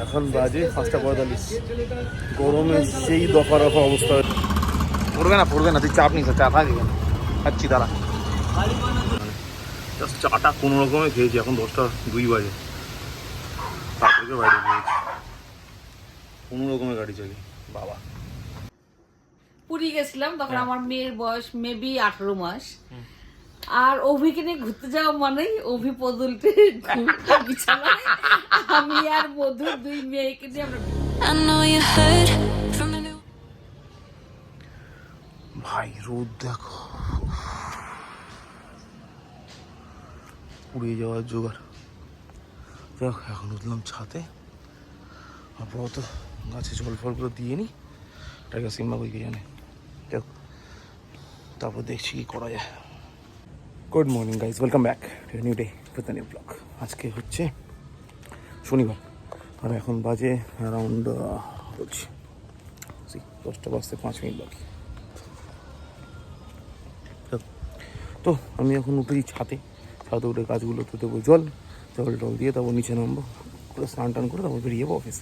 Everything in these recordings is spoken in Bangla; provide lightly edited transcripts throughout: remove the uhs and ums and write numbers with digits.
এখন বাজে 5:45। গরমে সেই দফা রফা অবস্থা। পড়বে না তুই চাপ নিস, চা থাক এখানে খাচ্ছি তারা। জাস্ট চাটা কোনো রকমে খেয়েছি, এখন 10:02 বাজে, তার থেকে বাইরে খেয়েছি কোনো রকমের গাড়ি চালি। বাবা পুরী গেছিলাম তখন আমার মেয়ের বয়স মেবি 18 মাস। আর অভিকে নিয়ে ঘুরতে যাওয়া মানেই অভি পদুলতে বিছানায়, আমি আর মধু দুই মেয়েকে নিয়ে আমরা। ভাই রোদ দেখো, উড়িয়ে যাওয়ার জোগাড়। দেখ এখন উঠলাম ছাদে, আপাতত গাছে জল ফলগুলো দিয়ে নি, টাইগার সিম্বা বইকে জানে। দেখ তারপর দেখছি কি করা যায়। Good morning guys, welcome back to new day with new blog. আজকে হচ্ছে শনিবার আর এখন বাজে অ্যারাউন্ড বলছি 10:05 বাকি। তো আমি এখন উঠেছি ছাদে উঠে গাছগুলোতে দেবো জল দিয়ে তারপর নিচে নামবো, করে স্নান টান করে তারপর বেরিয়ে যাবো অফিস।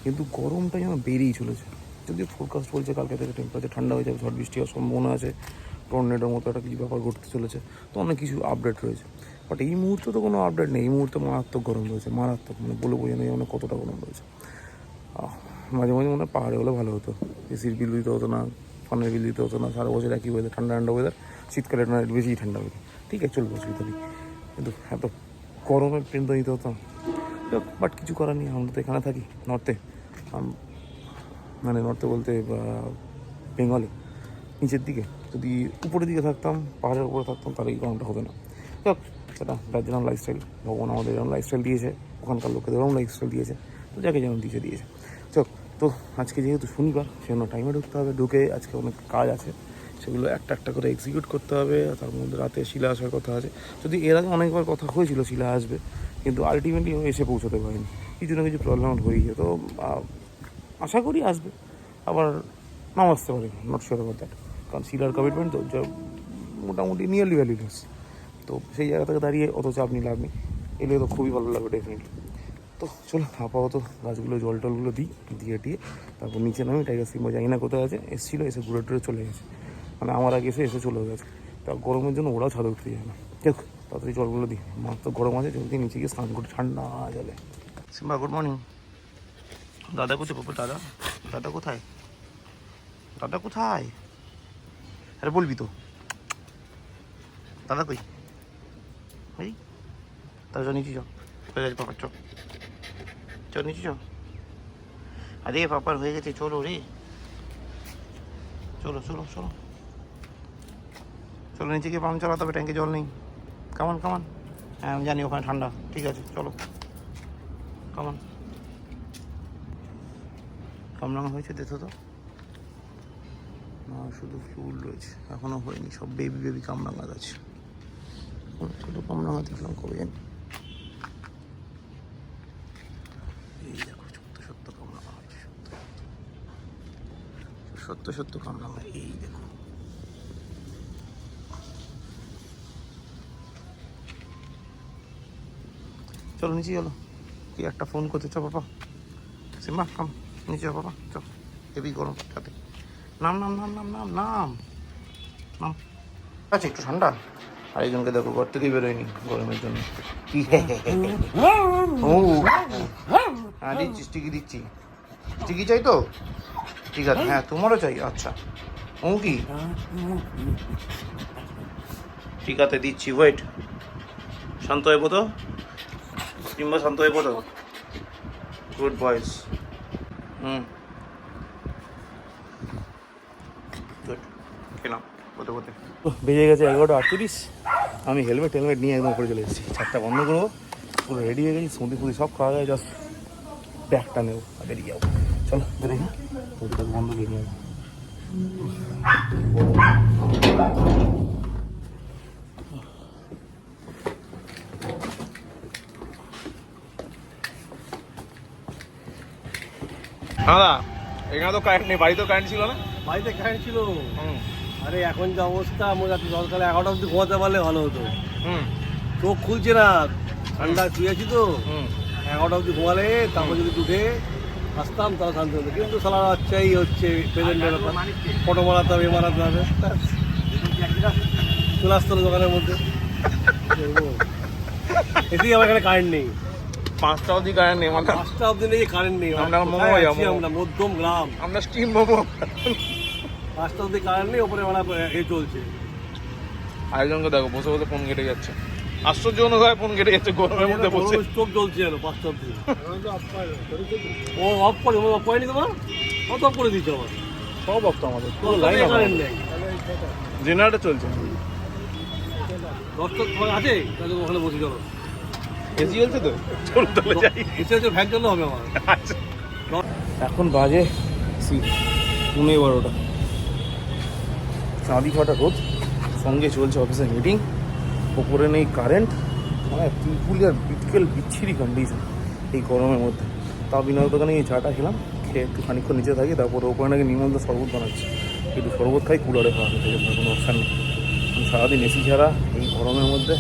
কিন্তু গরমটা যেন বেরিয়েই চলেছে, যদিও ফোরকাস্ট বলছে কালকে থেকে টেম্পারেচার ঠান্ডা হয়ে যাবে, ঝড় বৃষ্টি হওয়ার সম্ভাবনা আছে, টর্নেডোর মতো একটা কিছু ব্যাপার ঘটতে চলেছে, তো অনেক কিছু আপডেট রয়েছে। বাট এই মুহূর্তে তো কোনো আপডেট নেই, এই মুহূর্তে মারাত্মক গরম রয়েছে, মারাত্মক, মানে বলে বোঝানো যায় না কতটা গরম রয়েছে। মাঝে মাঝে মনে হয় পাহাড়ে হলে ভালো হতো, এসির বিল দিতে হতো না, ফ্যানের বিল দিতে হতো না, সারা বছর একই ওয়েদার, ঠান্ডা ওয়েদার, শীতকালে না বেশি ঠান্ডা ওয়েদার, ঠিক আছে চলবে, অসুবিধা নেই। কিন্তু এত গরমের ট্রেন তো নিতে হতো, বাট কিছু করার নেই। আমরা তো এখানে থাকি নর্থে, মানে নর্থে বলতে বেঙ্গলে নিচের দিকে, যদি উপরের দিকে থাকতাম, পাহাড়ের উপরে থাকতাম, তাহলে এই গরমটা হবে না। যাক সেটা যার যেরকম লাইফস্টাইল, ভগবান আমাদের যেরকম লাইফস্টাইল দিয়েছে, ওখানকার লোকেদের যেরকম লাইফস্টাইল দিয়েছে, তো যাকে যেমন দিয়েছে। চক তো আজকে যেহেতু শনিবার, সেজন্য টাইমে ঢুকতে হবে, ঢুকে আজকে অনেক কাজ আছে, সেগুলো একটা একটা করে এক্সিকিউট করতে হবে। তার মধ্যে রাতে শিলা আসার কথা আছে, যদি এর আগে অনেকবার কথা হয়েছিল শিলা আসবে, কিন্তু আলটিমেটলি এসে পৌঁছাতে পারেনি, কিছু না কিছু প্রবলেম হয়েই। তো আশা করি আসবে, আবার নাও আসতে পারে, নট শিওর অ্যাবাউট দ্যাট, কারণ শিলার কমিটমেন্ট তো মোটামুটি নিয়ারলি ভ্যালিউলেস। তো সেই জায়গা থেকে দাঁড়িয়ে অত চাপ নিয়ে লাভ নেই, এলে তো খুবই ভালো লাগবে ডেফিনেটলি। তো চলো আপাতত গাছগুলো জল টলগুলো দিয়ে তারপর নিচে নামি। টাইগার সিম্বা জানি না কোথায় আছে, এসেছিলো, এসে ঘুরে টুরে চলে গেছে, মানে আমার আগে এসে চলে গেছে। তা গরমের জন্য ওরাও ছাদে উঠতে যায় না। দেখ তাড়াতাড়ি জলগুলো দিই, মাছ তো গরম আছে, জলদি নিচে গিয়ে স্নান করে ঠান্ডা জলে। Simba good morning. দাদা কোথায় বাবা? দাদা কোথায়? দাদা কোথায়? আরে বলবি তো, দাদা কই? এই তাহলে নিচে যাও, হয়ে গেছে পাপার, চল নিচে চল। আরে পাপার হয়ে গেছে, চলো রে, চলো নিচে গিয়ে পাম্প চালাতে হবে, ট্যাঙ্কে জল নেই। কামান হ্যাঁ আমি জানি ওখানে ঠান্ডা, ঠিক আছে চলো কামান। কামরাঙা হয়েছে দেখো তো না, শুধু ফুল রয়েছে, এখনো হয়নি, সব বেবি কামরাঙা আছে। ছোটো কামরাঙা দেখলাম কবে জানি, এই দেখো সত্য কামরাঙা হয়েছে, সত্য কামরাঙা, এই দেখো। চলো নিচে চলো, কি একটা ফোন করতে, চ বাবা সিম্বা কাম নিচে বাবা, চল, হেভি গরম সাথে, নাম আচ্ছা একটু ঠান্ডা। আর একজনকে দেখো ঘর থেকেই বেরোয়নি গরমের জন্য, কি ও হ্যাঁ দিচ্ছি, স্টিকি চাই তো, ঠিক আছে হ্যাঁ তোমারও চাই, আচ্ছা ও কি ঠিক আছে দিচ্ছি, ওয়েট, শান্ত হয়ে পড়ো সিম্বা, শান্ত হয়ে পড়ো, গুড বয়েস। গুড কেনা বলতে বেজে গেছে 11:38। আমি হেলমেট নিয়ে একদম করে চলে এসেছি, ছাদটা বন্ধ করবো, পুরো রেডি হয়ে গেছি, স্মুদি সব খাওয়া যায়, জাস্ট ব্যাগটা নেবো আর বেরিয়ে যাবো। চলো বেরিয়ে বন্ধ করে নিয়ে দাদা। এখানে তো কারেন্ট নেই, বাড়িতেও কারেন্ট ছিল না? বাড়িতে কারেন্ট ছিল। আরে এখন যে অবস্থা, আমরা রাত্রে সকালে 11টা অবধি ঘুমাতে পারলে ভালো হতো। চোখ খুলছে না, ঠান্ডা শুয়ে আছি তো, 11টা অবধি ঘুমালে তারপর যদি উঠে আসতাম তাহলে শান্তি হতো, কিন্তু সালা বাচ্চা এই হচ্ছে প্রেজেন্টের ব্যাপার, ফটো মারাতে হবে মারাতে হবে, চলে আসতো না দোকানের মধ্যে। এতেই আমার এখানে কারেন্ট নেই, 5টা অবধি কারেন্ট নেই, মানে 5টা অবধি নেই, কারেন্ট নেই। আমরা মোমো কোথায় যাবো। আছি আমরা? মধ্যম গ্রাম, আমরা স্টিম মোমো। 5টা অবধি কারেন্ট নেই, ওপরে ওরা এ চলছে। আরেকজনকে দেখো বসে বসে ফোন কেটে যাচ্ছে, আশ্চর্যজনক হয় ফোন কেটে যাচ্ছে গরমের মধ্যে বসে। স্টোভ চলছে যেন 5টা অবধি। ও অফ করে, অফ করেনি তোমার? কত অফ করে দিচ্ছ আমার? সব অফ তো আমাদের, পুরো তোর লাইন কারেন্ট নেই, জেনারেটর চলছে। 10টা তোমার আছে, তাহলে ওখানে বসে যাবো। এসি চলছে তো, চল চলে যাই। এসে হচ্ছে ফ্যান চললে হবে আমার। আচ্ছা, এখন বাজে 11:30, চাঁদি ফাটা রোদ, সঙ্গে চলছে অফিসে মিটিং, ওপরে নেই কারেন্ট, মানে পিপুলিয়ার বিকেল বিচ্ছিরি কন্ডিশন এই গরমের মধ্যে। তাও বিনয় দোকানে এই চাটা খেলাম, খেয়ে একটু খানিক্ষণ নিচে থাকি, তারপরে ওপরে নাকি নিমন্ত্রণ শরবত বানাচ্ছি, একটু শরবত খাই, কুলারে খাওয়া থেকে কোনো অপশান নেই। সারাদিন এসি ছাড়া এই গরমের মধ্যে,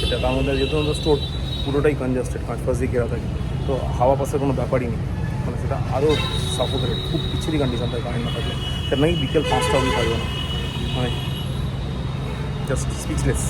এটা তার মধ্যে যেহেতু আমাদের স্টোর পুরোটাই কনজাস্টেড, 5 দিয়ে ঘেরা থাকে, তো হাওয়া পাসের কোনো ব্যাপারই নেই, মানে সেটা আরও সাফোকেটেড, খুব বিচ্ছিরি কন্ডিশন থাকে কারেন্ট না থাকলে। সেটা নাকি বিকেল 5টা অবধি থাকবে না, মানে জাস্ট স্পিচলেস।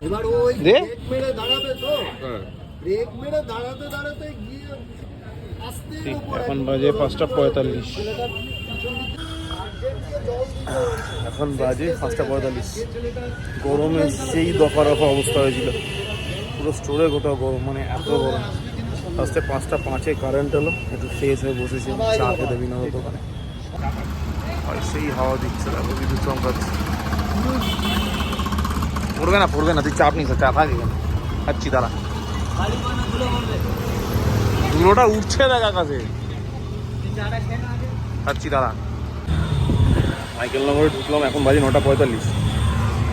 এবার ওই দে। ব্রেক মেরে দাঁড়াবে তো, ব্রেক মেরে দাঁড়াতে দাঁড়াতে গিয়ে আস্তে এখন বাজে 5:45, এখন বাজে 5:45। গরমে সেই দফা রফা অবস্থা হয়েছিল, পুরো স্টোরে কোথাও গরম, মানে এত গরম। ফার্স্টে 5:05 কারেন্ট এলো, একটু ফ্রেশ হয়ে বসেছি চা খেতে বিনোদ দোকানে, আর সেই হাওয়া দিচ্ছে, দেখো বিদ্যুৎ চমকাচ্ছে। পড়বে না তুই চাপ নিস, চা থাকি কেন, খাচ্ছি দাঁড়া। ধুলোটা উঠছে দেখ আকাশে, খাচ্ছি দাঁড়া। মাইকেল নগরে ঢুকলাম, এখন বাজে 9:45,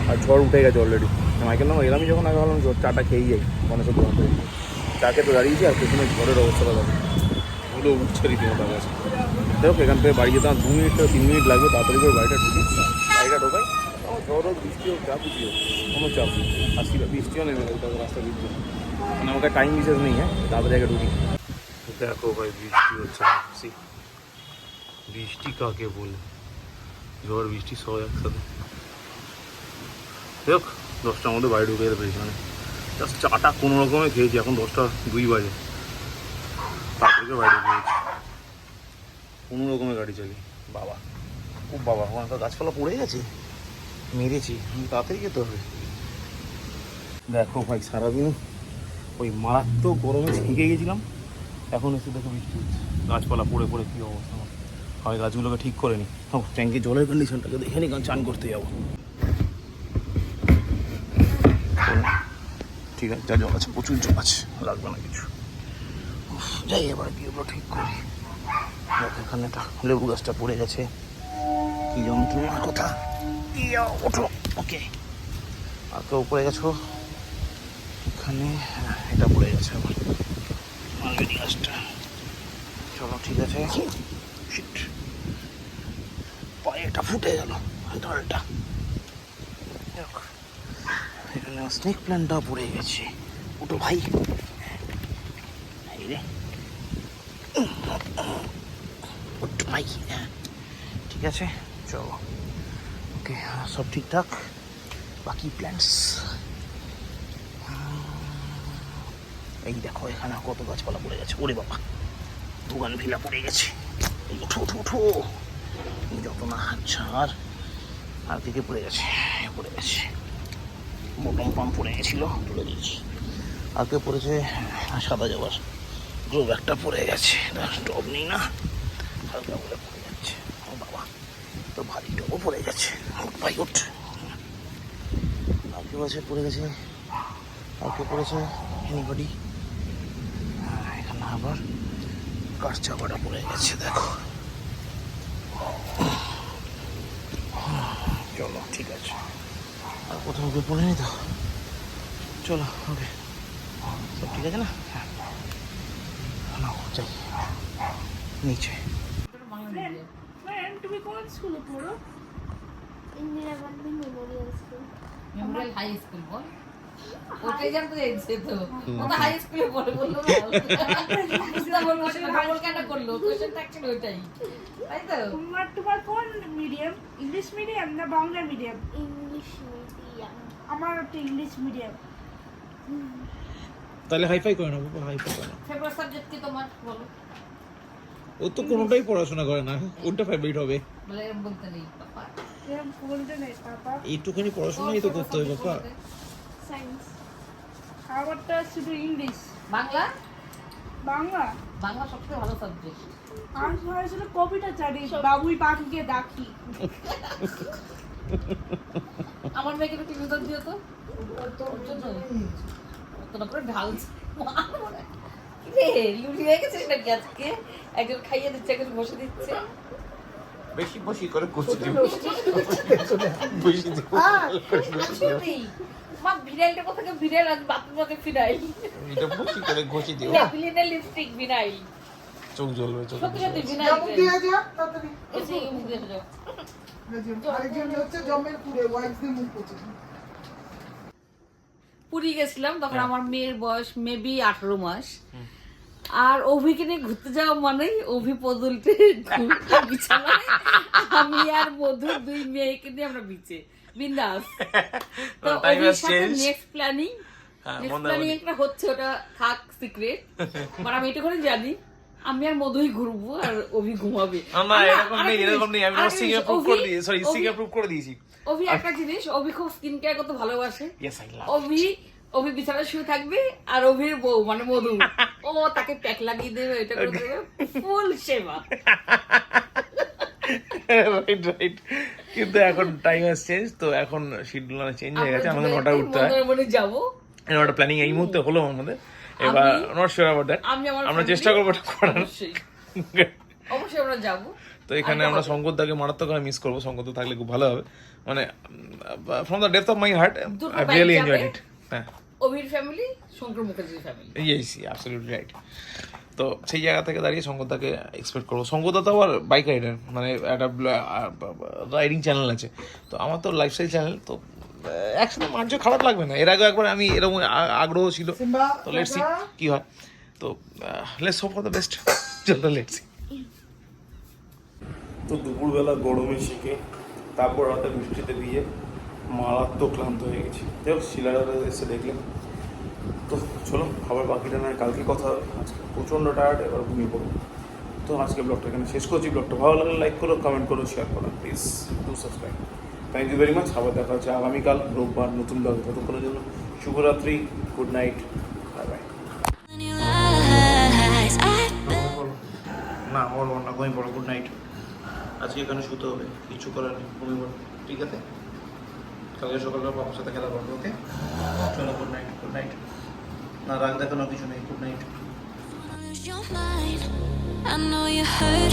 আর ঝড় উঠে গেছে অলরেডি। মাইকেল নগর এলামই যখন আগে ভাবলাম চাটা খেয়েই যাই, গণেশের দোকান থেকে চা খেতে দাঁড়িয়েছি, আর পেছনে ঝড়ের অবস্থাটা দেখো, ধুলো উঠছে রীতিমতো আকাশে। দেখো এখান থেকে বাড়ি যেতে আমার 2 মিনিট থেকে 3 মিনিট লাগবে, তাড়াতাড়ি করে বাড়িটা ঢোকাই। আমার ঝড় হোক বৃষ্টি হোক যা খুশি হোক, কোনো চাপ নেই, আর বৃষ্টিও নেমে গেছে, রাস্তা বৃষ্টি, মানে আমাকে টাইম বিশেষ নেই। হ্যাঁ, তাড়াতাড়ি আগে ঢুকি। দেখো ভাই বৃষ্টি হচ্ছে, বৃষ্টি কাকে বলে, ঝড় বৃষ্টি সব একসাথে। দেখ 10টার মধ্যে বাড়ি ঢুকে যেতে পেরেছি, মানে জাস্ট চাটা কোনো রকমে খেয়েছি, এখন 10:02 বাজে, তারপরে বাড়ি ঢুকে গেছি কোনো রকমের গাড়ি চালিয়ে। বাবা ও বাবা, ওখানে তো গাছপালা পড়ে গেছে, মেরেছি, তাড়াতাড়ি যেতে হবে। দেখো ভাই সারাদিন ওই মারাত্মক গরমে ঝেঁকে গেছিলাম, এখন এসে দেখো বৃষ্টি হচ্ছে, গাছপালা পড়ে পড়ে কী অবস্থা। আমি গাছগুলোকে ঠিক করে নিই, ট্যাঙ্কে জলের কন্ডিশনটাকে দেখে নিই, কারণ চান করতে যাবো। ঠিক আছে, যা জল আছে, প্রচুর জল আছে, লাগবে না কিছু। যাই এবার বিয়েগুলো ঠিক করি। এখানে একটা লেবু গাছটা পড়ে গেছে, কি যন্ত্রণার কথা। ওঠো, ওকে। আর কেউ পড়ে গেছো এখানে, এটা পড়ে গেছে আমার মালবেরি গাছটা। চলো ঠিক আছে, পায়ে এটা ফুটে গেল ডালটা। এখানে স্নেক প্ল্যান্টটা পড়ে গেছে, ওটো ভাই। এই রে ভাই, ঠিক আছে চলো, ওকে সব ঠিকঠাক। বাকি প্ল্যান্টস এই দেখো, এখানে কত গাছপালা পড়ে গেছে, ওরে বাবা দোকান ভিলা পড়ে গেছে। উঠো উঠো উঠো, যত না ছাড়। আর দিকে পড়ে গেছে, বটম পাম্প পড়ে গেছিলো, তুলে দিয়েছি। আর কে পড়েছে, সাদা যাবার গ্রো ব্যাগটা পড়ে গেছে, টব নেই না, হালকা করে পড়ে যাচ্ছে। ও বাবা, তো ভারী টবও পড়ে গেছে, ভাই উঠ। আর কেউ আছে পড়ে গেছে ওকে করেছে এনিবডি? এখানে আবার কাঠ চাপাটা পড়ে গেছে, দেখো। চলো ঠিক আছে, আর কোথাও ওকে পড়ে নি তো। চলো ওকে, সব ঠিক আছে না? হ্যাঁ, নাও যাই নিচে। তুমি কোন স্কুলে পড়ো? Indira Gandhi memorial school. Memorial high school বল। ওটাই জানতে চাইছে তো। ও তো হাই স্কুলে পড়ে বললো না। বুঝতে বলবো সেটা ডাবল কেন করলো? কোশ্চেনটা অ্যাকচুয়ালি ওইটাই। তাই তো? তোমার কোন মিডিয়াম? ইংলিশ মিডিয়াম না বাংলা মিডিয়াম? English medium. আমার একটা ইংলিশ মিডিয়াম। তাহলে হাইফাই করে নেবো, হাইফাই করে নেবো। ফেভারিট সাবজেক্ট কি তোমার বলো? ও তো কোনোটাই পড়াশোনা করে না, কোনটা ফেভারিট হবে? বলে এরকম বলতে নেই বাবা। এরকম বলতে নেই পাপা। এইটুখানি পড়াশোনাই তো করতে হবে বাবা। সায়েন্স। আমারটা শুধু ইংলিশ। বাংলা? বাংলা বাংলা সবচেয়ে ভালো সাবজেক্ট। আমি শুধু কবিতা জানি, বাবুই পাখিকে ডাকি। আমার মেয়েকে একটু টিউশন দিও তো। তোর জন্য তোরা করে ঢালছে। রে লুড়ি হয়ে গেছিস নাকি আজকে? একজন খাইয়ে দিচ্ছে, একজন বসে দিচ্ছে। বেশি বসি করে করছি আসলেই। মা ভিনাইলটা কোথাকে ভিনাইল আজ বাথরুমে ফিনাইল। এটা বসি করে ঘষি দিও, ল্যাপিলিনের লিপস্টিক ভিনাইল। চোখ জ্বলবে, চোখ সত্যি সত্যি ভিনাইল। এসে মুখ দিয়ে যাও। পুরী গেছিলাম, তখন আমার মেয়ের বয়স মেবি 18 মাস। আর অভিকে নিয়ে ঘুরতে যাওয়া মানেই অভি পদুলতে বিছানায়, আমি আর মধু দুই মেয়েকে নিয়ে আমরা বিচে বিন্দাস। তো অভির সাথে নেক্সট প্ল্যানিং একটা হচ্ছে, ওটা থাক সিক্রেট, বাট আমি এটুকুনি জানি আমি আর মধুই ঘুরবো আর অভি ঘুমাবে। অভি একটা জিনিস, অভি খুব স্কিন কেয়ার করতে ভালোবাসে। অভি বিছানায় শুয়ে থাকবে আর অভির বউ মানে মধু ও তাকে প্যাক লাগিয়ে দেবে, এটা করে দেবে, ফুল সেবা। Right right. কিন্তু এখন টাইম হ্যাজ চেঞ্জ, তো এখন শিডিউল চেঞ্জ হয়ে গেছে, আমাদের 9টায় উঠতে হয়। যাবো, একটা প্ল্যানিং এই মুহূর্তে হলো আমাদের। এবার নট শিওর অ্যাবাউট দ্যাট, আমরা চেষ্টা করবো এটা করার। অবশ্যই আমরা যাবো। তো এখানে আমরা শঙ্করদাকে মারাত্মকভাবে মিস করবো, শঙ্কর থাকলে খুব ভালো হবে, মানে from the depth of my heart I really enjoyed ইট। হ্যাঁ, অভির ফ্যামিলি, শঙ্কর মুখার্জির ফ্যামিলি। Yes, absolutely right. তো সেই জায়গা থেকে দাঁড়িয়ে শঙ্করদাকে এক্সপেক্ট করবো। শঙ্করদা তো আবার বাইক রাইডার, মানে একটা রাইডিং চ্যানেল আছে, তো আমার তো লাইফস্টাইল চ্যানেল, তো একসাথে মার্জ খারাপ লাগবে না। এর আগে একবার আমি এরকম আগ্রহ ছিল, তো লেটস সি কি হয়। তো let's hope for the best. চলো লেটস সি। তো দুপুরবেলা গরমে শিখে, তারপর রাতে বৃষ্টিতে ভিজে মারাত্মক ক্লান্ত হয়ে গেছি। দেখো শিলাদাতে এসে দেখলাম। তো চলো আবার বাকিটা নয় কালকে কথা হবে। আজকে প্রচণ্ড টায়ার্ড, এবার ঘুমিয়ে পড়বো। তো আজকে ব্লগটা এখানে শেষ করছি। ব্লগটা ভালো লাগলে লাইক করো, কমেন্ট করো, শেয়ার করো, please do subscribe. Thank you very much. আবার দেখা হচ্ছে আগামীকাল রোববার নতুন ব্লগ। ততক্ষণের জন্য শুভরাত্রি, গুড নাইট, বাই বাই। না বলবো না, ঘুমিয়ে পড়ো, গুড নাইট। আজকে এখানে শুতে হবে, কিছু করার নেই, ঘুমিয়ে পড়ো, ঠিক আছে? কালকে সকালবেলা বাবার সাথে খেলা করবো, ওকে? চলো, গুড নাইট, গুড নাইট। না রাগ দেখানো কিছু নেই, good night. I know you hurt.